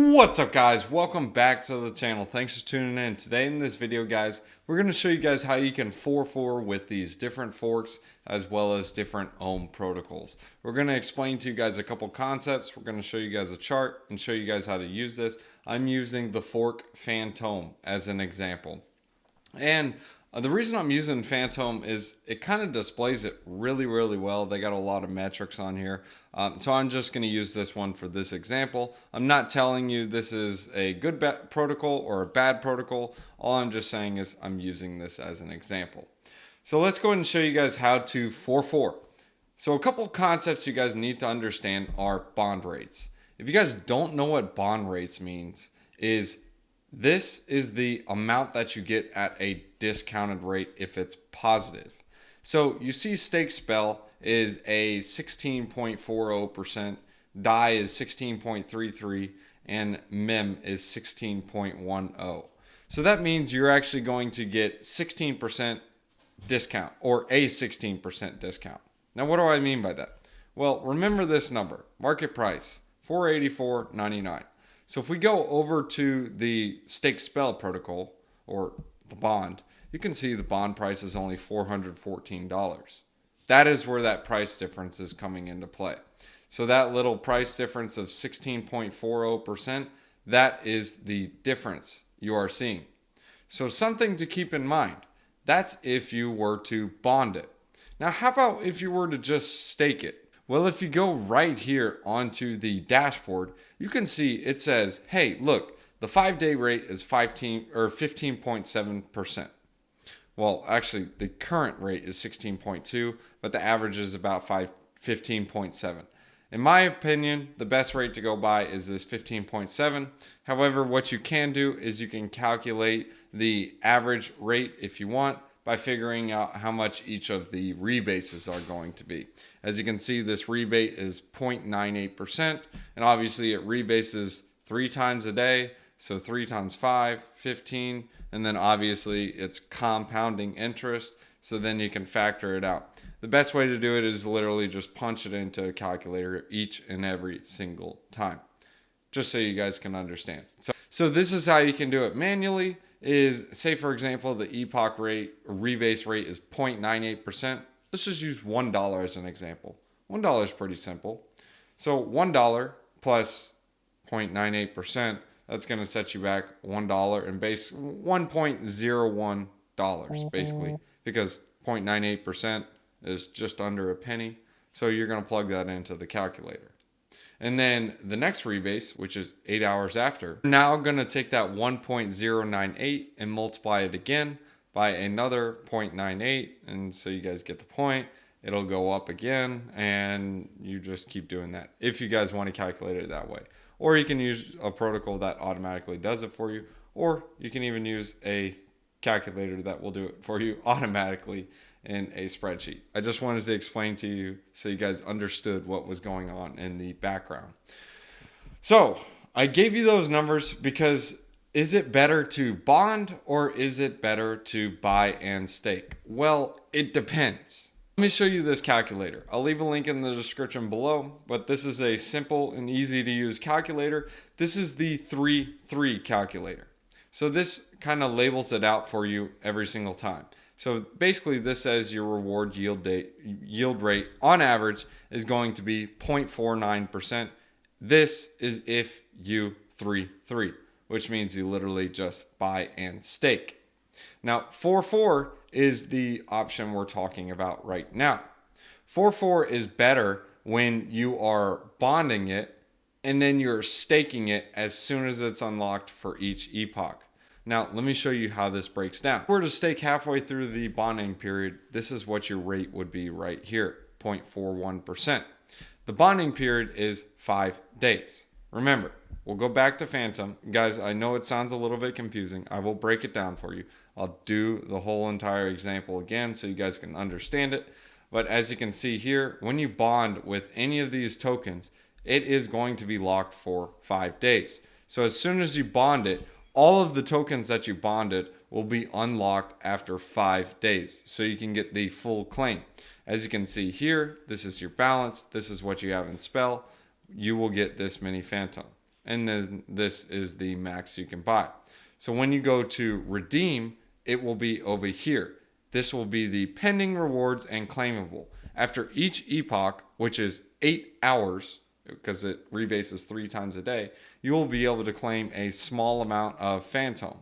What's up, guys? Welcome back to the channel. Thanks for tuning in. Today in this video, guys, we're going to show you guys how you can 4-4 with these different forks as well as different ohm protocols. We're going to explain to you guys a couple concepts. We're going to show you guys a chart and show you guys how to use this. I'm using the fork Fantom as an example. And the reason I'm using Fantom is it kind of displays it really well. They got a lot of metrics on here. So I'm just going to use this one for this example. I'm not telling you this is a good protocol or a bad protocol. All I'm just saying is I'm using this as an example. So let's go ahead and show you guys how to 4-4. So a couple of concepts you guys need to understand are bond rates. If you guys don't know what bond rates means, this is the amount that you get at a discounted rate if it's positive. So you see stake spell is a 16.40%, DAI is 16.33, and MEM is 16.10. So that means you're actually going to get 16% discount or a 16% discount. Now what do I mean by that? Well, remember this number, market price, $484.99. So if we go over to the stake spell protocol or the bond, you can see the bond price is only $414. That is where that price difference is coming into play. So that little price difference of 16.40%, that is the difference you are seeing. So something to keep in mind. That's if you were to bond it. Now, how about if you were to just stake it? Well, if you go right here onto the dashboard, you can see it says, hey, look, the 5-day rate is 15.7%. Well, actually, the current rate is 16.2, but the average is about 15.7. In my opinion, the best rate to go by is this 15.7. However, what you can do is you can calculate the average rate if you want by figuring out how much each of the rebases are going to be. As you can see, this rebate is 0.98%, and obviously it rebases 3 times a day, so 3 times 5, 15, and then obviously it's compounding interest, so then you can factor it out. The best way to do it is literally just punch it into a calculator each and every single time, just so you guys can understand. So this is how you can do it manually. Is, say for example, the epoch rate, rebase rate is 0.98%. Let's just use $1 as an example. $1 is pretty simple. So $1 plus 0.98%, that's going to set you back $1 and base $1.01 basically, because 0.98% is just under a penny. So you're going to plug that into the calculator. And then the next rebase, which is 8 hours after, we're now going to take that 1.098 and multiply it again by another 0.98. And so you guys get the point. It'll go up again, and you just keep doing that if you guys want to calculate it that way. Or you can use a protocol that automatically does it for you, or you can even use a calculator that will do it for you automatically in a spreadsheet. I just wanted to explain to you so you guys understood what was going on in the background. So I gave you those numbers because is it better to bond or is it better to buy and stake? Well, it depends. Let me show you this calculator. I'll leave a link in the description below, but this is a simple and easy to use calculator. This is the 3-3 calculator. So this kind of labels it out for you every single time. So basically this says your reward yield rate on average is going to be 0.49%. This is if you 3-3, which means you literally just buy and stake. Now 4-4 is the option we're talking about right now. 4-4 is better when you are bonding it and then you're staking it as soon as it's unlocked for each epoch. Now, let me show you how this breaks down. If we were to stake halfway through the bonding period, this is what your rate would be right here, 0.41%. The bonding period is 5 days. Remember, we'll go back to Fantom. Guys, I know it sounds a little bit confusing. I will break it down for you. I'll do the whole entire example again so you guys can understand it. But as you can see here, when you bond with any of these tokens, it is going to be locked for 5 days. So as soon as you bond it, all of the tokens that you bonded will be unlocked after 5 days, so you can get the full claim. As you can see here, this is your balance. This is what you have in spell. You will get this many Fantom. and then this is the max you can buy. So when you go to redeem, it will be over here. This will be the pending rewards and claimable. After each epoch, which is 8 hours, because it rebases 3 times a day, you will be able to claim a small amount of Fantom.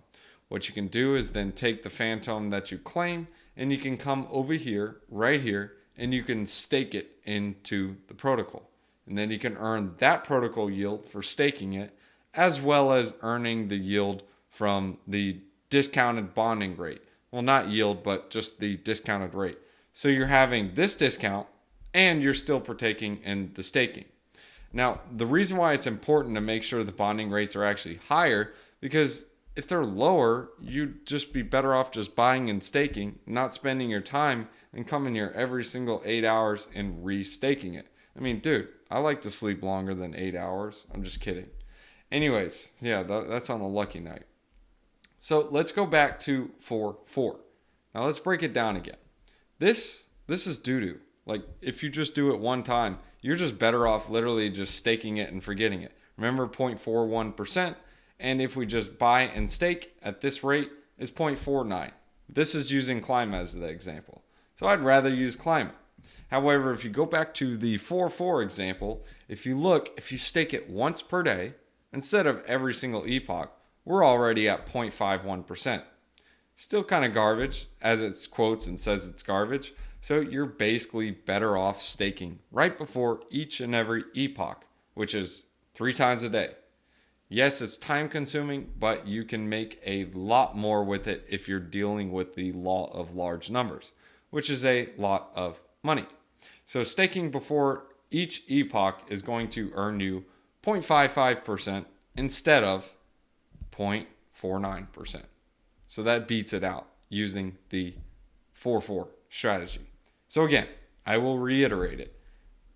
What you can do is then take the Fantom that you claim, and you can come over here, right here, and you can stake it into the protocol. And then you can earn that protocol yield for staking it, as well as earning the yield from the discounted bonding rate. Well, not yield, but just the discounted rate. So you're having this discount and you're still partaking in the staking. Now, the reason why it's important to make sure the bonding rates are actually higher, because if they're lower, you'd just be better off just buying and staking, not spending your time and coming here every single 8 hours and restaking it. I mean, dude, I like to sleep longer than 8 hours. I'm just kidding. Anyways, yeah, that's on a lucky night. So let's go back to 4.4. Now let's break it down again. This is doo-doo. Like, if you just do it one time, you're just better off literally just staking it and forgetting it. Remember, 0.41%, and if we just buy and stake at this rate is 0.49. This is using Climb as the example. So I'd rather use Climb. However, if you go back to the 4.4 example, if you stake it once per day, instead of every single epoch, we're already at 0.51%. Still kind of garbage, as it quotes and says it's garbage. So you're basically better off staking right before each and every epoch, which is 3 times a day. Yes, it's time consuming, but you can make a lot more with it if you're dealing with the law of large numbers, which is a lot of money. So staking before each epoch is going to earn you 0.55% instead of 0.49%. So that beats it out using the 4.4 strategy. So again, I will reiterate it.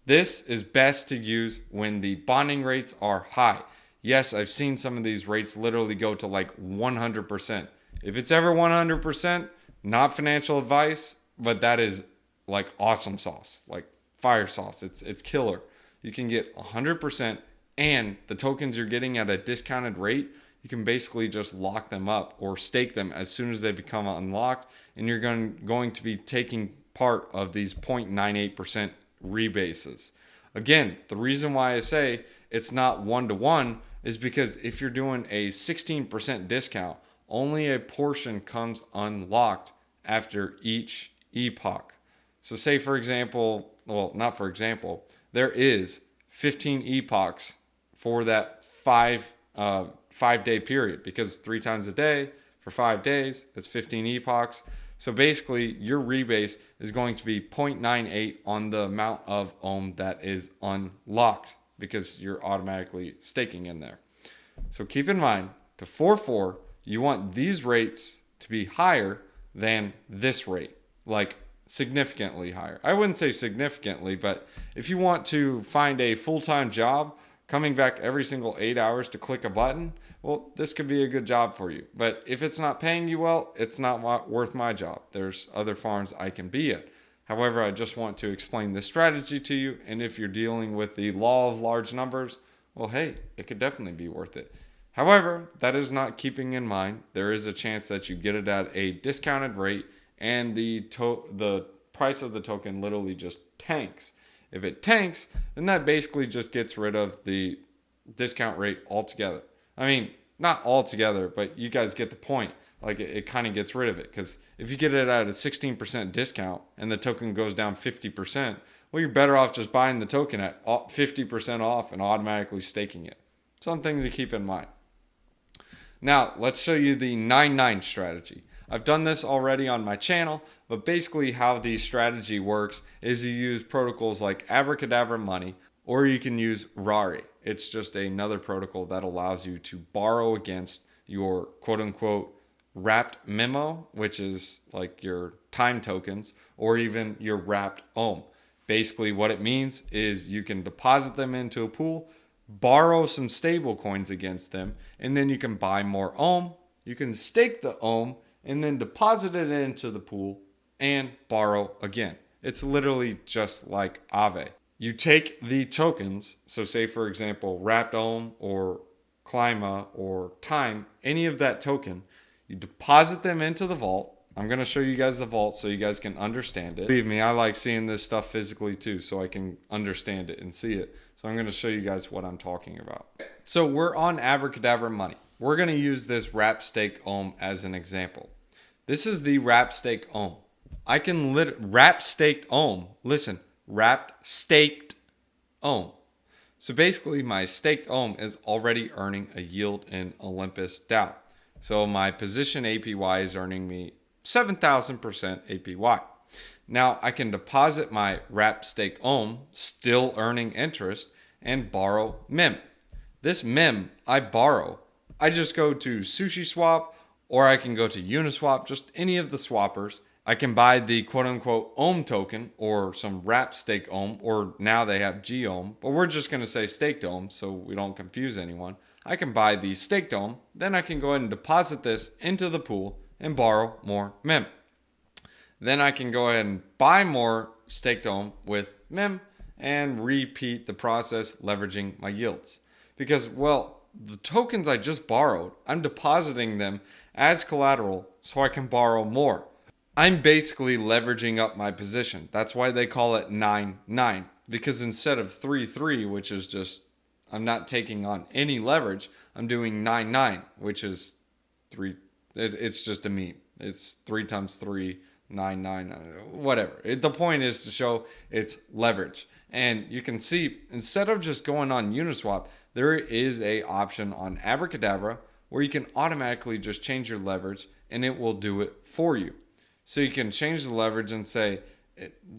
This is best to use when the bonding rates are high. Yes, I've seen some of these rates literally go to like 100%. If it's ever 100%, not financial advice, but that is like awesome sauce, like fire sauce. It's killer. You can get 100%, and the tokens you're getting at a discounted rate, you can basically just lock them up or stake them as soon as they become unlocked, and you're going to be taking part of these 0.98% rebases. Again, the reason why I say it's not one-to-one is because if you're doing a 16% discount, only a portion comes unlocked after each epoch. So say, for example, well, not for example, there is 15 epochs for that 5-day period, because 3 times a day for 5 days, that's 15 epochs. So basically your rebase is going to be 0.98 on the amount of ohm that is unlocked, because you're automatically staking in there. So keep in mind, to 4.4, you want these rates to be higher than this rate, like significantly higher. I wouldn't say significantly, but if you want to find a full-time job, coming back every single 8 hours to click a button, well, this could be a good job for you. But if it's not paying you well, it's not worth my job. There's other farms I can be at. However, I just want to explain this strategy to you. And if you're dealing with the law of large numbers, well, hey, it could definitely be worth it. However, that is not keeping in mind there is a chance that you get it at a discounted rate, and the price of the token literally just tanks. If it tanks, then that basically just gets rid of the discount rate altogether. I mean, not altogether, but you guys get the point. Like, it kind of gets rid of it, because if you get it at a 16% discount and the token goes down 50%, well, you're better off just buying the token at 50% off and automatically staking it. Something to keep in mind. Now, let's show you the 9-9 strategy. I've done this already on my channel, but basically how the strategy works is you use protocols like Abracadabra Money, or you can use Rari. It's just another protocol that allows you to borrow against your quote-unquote wrapped memo, which is like your time tokens, or even your wrapped ohm. Basically what it means is you can deposit them into a pool, borrow some stable coins against them, and then you can buy more ohm. You can stake the ohm and then deposit it into the pool and borrow again. It's literally just like Aave. You take the tokens, so say for example, wrapped ohm or Clima, or Time, any of that token, you deposit them into the vault. I'm going to show you guys the vault so you guys can understand it. Believe me, I like seeing this stuff physically too so I can understand it and see it. So I'm going to show you guys what I'm talking about. So we're on Abracadabra Money. We're going to use this wrap stake ohm as an example. This is the wrap stake ohm. I can wrap staked ohm. Listen, wrapped staked ohm. So basically my staked ohm is already earning a yield in Olympus DAO. So my position APY is earning me 7,000% APY. Now I can deposit my wrap stake ohm, still earning interest, and borrow MEM. This MEM I borrow, I just go to SushiSwap, or I can go to Uniswap, just any of the swappers. I can buy the quote unquote ohm token or some wrap stake ohm, or now they have G ohm, but we're just going to say staked ohm so we don't confuse anyone. I can buy the staked ohm, then I can go ahead and deposit this into the pool and borrow more MEM. Then I can go ahead and buy more staked ohm with MEM and repeat the process leveraging my yields. Because, well, the tokens I just borrowed, I'm depositing them as collateral so I can borrow more. I'm basically leveraging up my position. That's why they call it 9-9. Because instead of 3-3, which is just, I'm not taking on any leverage, I'm doing 9-9, which is 3. It's just a meme. It's 3 times 3, 9, whatever. The point is to show it's leverage. And you can see, instead of just going on Uniswap, there is a option on Abracadabra where you can automatically just change your leverage and it will do it for you. So you can change the leverage and say,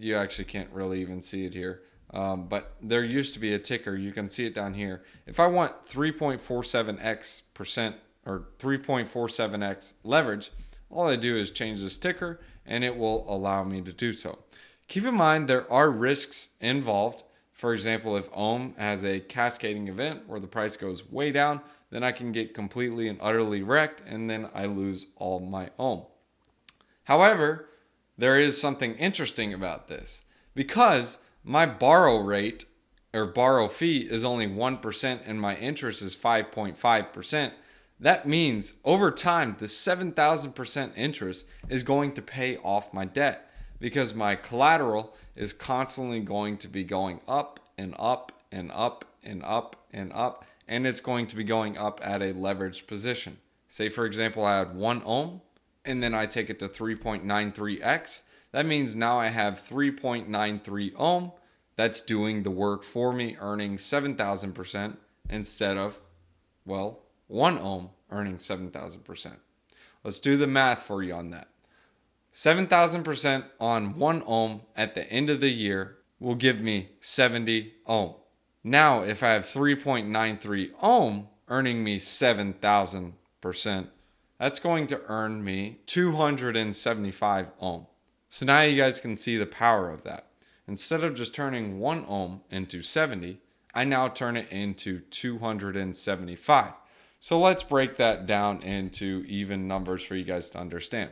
you actually can't really even see it here. But there used to be a ticker. You can see it down here. If I want 3.47x% or 3.47x leverage, all I do is change this ticker and it will allow me to do so. Keep in mind there are risks involved. For example, if ohm has a cascading event where the price goes way down, then I can get completely and utterly wrecked and then I lose all my ohm. However, there is something interesting about this. Because my borrow rate or borrow fee is only 1% and my interest is 5.5%, that means over time, the 7,000% interest is going to pay off my debt because my collateral is constantly going to be going up and up and up and up and up, and it's going to be going up at a leveraged position. Say, for example, I had 1 ohm and then I take it to 3.93x. That means now I have 3.93 ohm that's doing the work for me, earning 7,000% instead of, well, 1 ohm earning 7,000%. Let's do the math for you on that. 7,000% on 1 ohm at the end of the year will give me 70 ohm. Now, if I have 3.93 ohm earning me 7,000%, that's going to earn me 275 ohm. So now you guys can see the power of that. Instead of just turning 1 ohm into 70, I now turn it into 275. So let's break that down into even numbers for you guys to understand.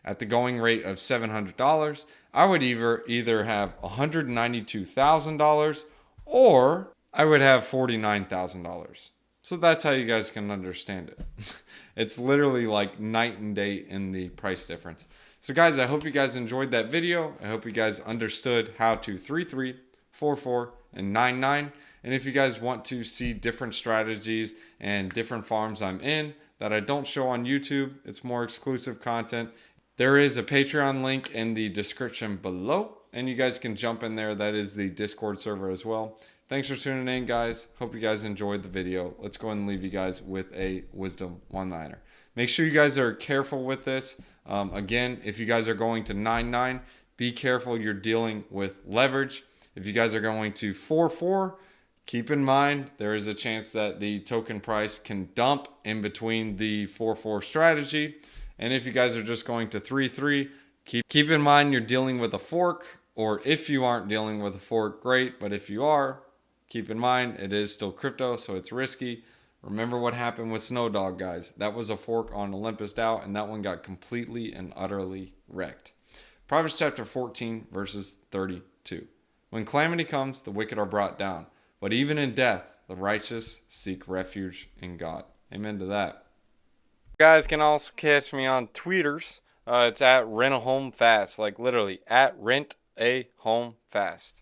At the going rate of $700, I would either have $192,000 or I would have $49,000. So that's how you guys can understand it. It's literally like night and day in the price difference. So guys, I hope you guys enjoyed that video. I hope you guys understood how to 3-3, 4-4, and 9-9. And if you guys want to see different strategies and different farms I'm in that I don't show on YouTube, it's more exclusive content. There is a Patreon link in the description below, and you guys can jump in there. That is the Discord server as well. Thanks for tuning in, guys. Hope you guys enjoyed the video. Let's go ahead and leave you guys with a wisdom one-liner. Make sure you guys are careful with this. Again, if you guys are going to 9-9, be careful you're dealing with leverage. If you guys are going to 4-4, keep in mind there is a chance that the token price can dump in between the 4-4 strategy. And if you guys are just going to 3-3, keep in mind you're dealing with a fork. Or if you aren't dealing with a fork, great. But if you are, keep in mind it is still crypto, so it's risky. Remember what happened with Snowdog, guys. That was a fork on Olympus DAO, and that one got completely and utterly wrecked. Proverbs chapter 14, verses 32. When calamity comes, the wicked are brought down, but even in death, The righteous seek refuge in God. Amen to that. You guys can also catch me on tweeters. It's at rent a home fast, like literally at rent a home fast.